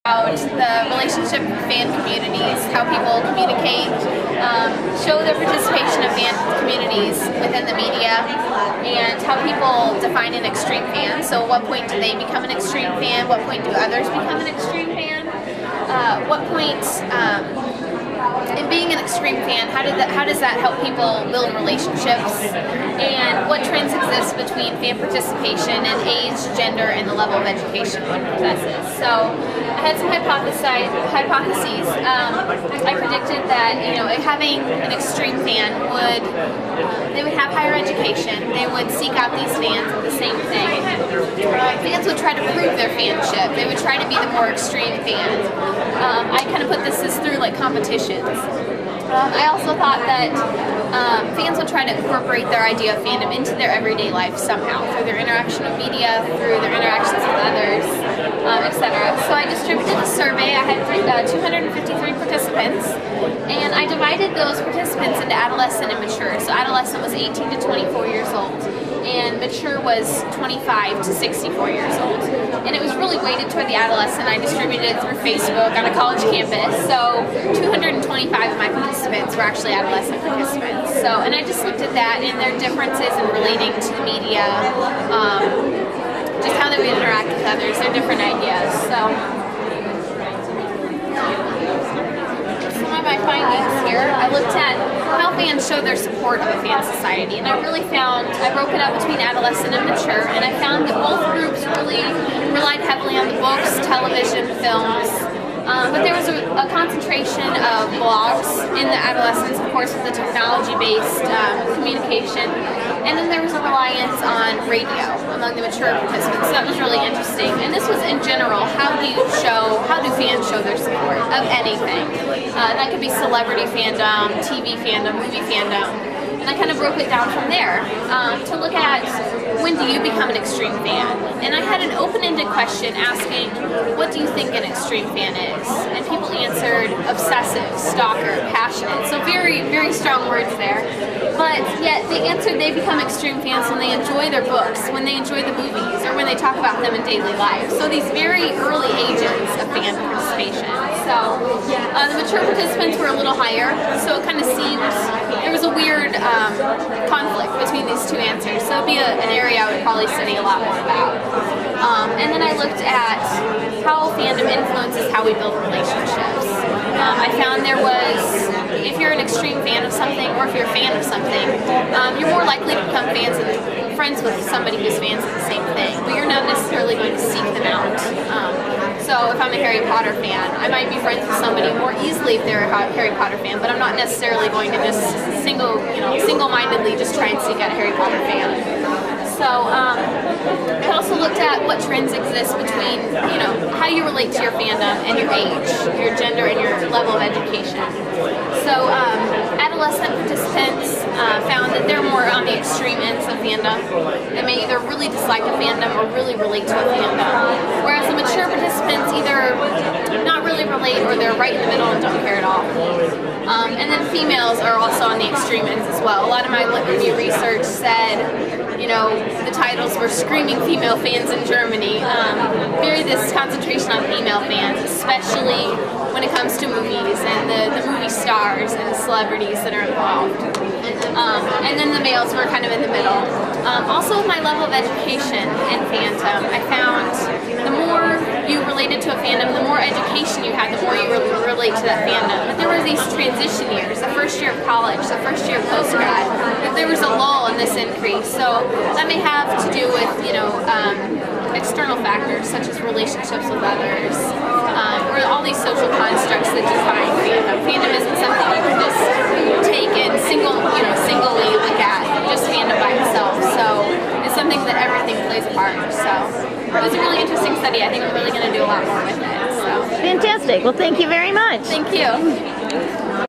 about the relationship with fan communities, how people communicate, show their participation of fan communities within the media, and how people define an extreme fan. So at what point do they become an extreme fan? What point do others become an extreme fan? What point, in being an extreme fan, how does that help people build relationships? And what trends exist between fan participation and age, gender, and the level of education one possesses? So I had some hypotheses. I predicted that having an extreme fan they would have higher education. They would seek out these fans of the same thing. Fans would try to prove their fanship. They would try to be the more extreme fan. I kind of put this as through like competitions. I also thought that fans would try to incorporate their idea of fandom into their everyday life somehow, through their interaction with media, through their interactions with others, etc. So I distributed a survey. I had 253 participants, and I divided those participants into adolescent and mature. So adolescent was 18 to 24 years old, and mature was 25 to 64 years old. And it was really weighted toward the adolescent. I distributed it through Facebook on a college campus. So 225 of my participants were actually adolescent participants. So, and I just looked at that and their differences in relating to the media, just how they would interact with others, their different ideas. So some of my findings here, I looked at how fans show their support of a fan society, and I broke it up between adolescent and mature, and I found that both groups really relied heavily on the books, television, films, but there was a concentration of blogs in the adolescents, of course, with the technology-based communication, and then there was a reliance on radio among the mature participants. So that was really interesting. And this was in general, how do fans show their support of anything? That could be celebrity fandom, TV fandom, movie fandom. And I kind of broke it down from there to look at when do you become an extreme fan? And I had an open-ended question asking, what do you think an extreme fan is? And people answered obsessive, stalker, passionate. So very, very strong words there. But yet they answered they become extreme fans when they enjoy their books, when they enjoy the movies, or when they talk about them in daily life. So these very early ages of fan participation. So the mature participants were a little higher, so it kind of seemed there was a weird conflict between these two answers. So it would be an area I would probably study a lot more about. And then I looked at how fandom influences how we build relationships. I found there was, if you're an extreme fan of something, or if you're a fan of something, you're more likely to become friends with somebody who's fans of the same thing, but you're not necessarily going to seek them out. So if I'm a Harry Potter fan, I might be friends with somebody more easily if they're a Harry Potter fan, but I'm not necessarily going to just single-mindedly just try and seek out a Harry Potter fan. So I also looked at what trends exist between, how you relate to your fandom and your age, your gender, and your level of education. So adolescent participants found that they're more on the extreme ends of fandom. They may either really dislike a fandom or really relate to a fandom. Whereas the mature participants either not really relate or they're right in the middle and don't care at all. And then females are also on the extreme ends as well. A lot of my review research said, the titles were screaming female fans in Germany. Very this concentration on female fans, especially when it comes to movies and the movie stars and the celebrities that are involved. And then the males were kind of in the middle. Also with my level of education and fandom, I found the more you related to a fandom, the more education you had, the more you relate to that fandom. But there were these transition years, the first year of college, the first year of postgrad, that there was a lull in this increase. So that may have to do with, external factors such as relationships with others, or all these social constructs that define fandom. Fandom isn't something you can just take and singly look at, just fandom by itself. So it's something that everything plays a part. So it was a really interesting study. I think I'm really going to do a lot more with it. So Fantastic. Well, thank you very much. Thank you.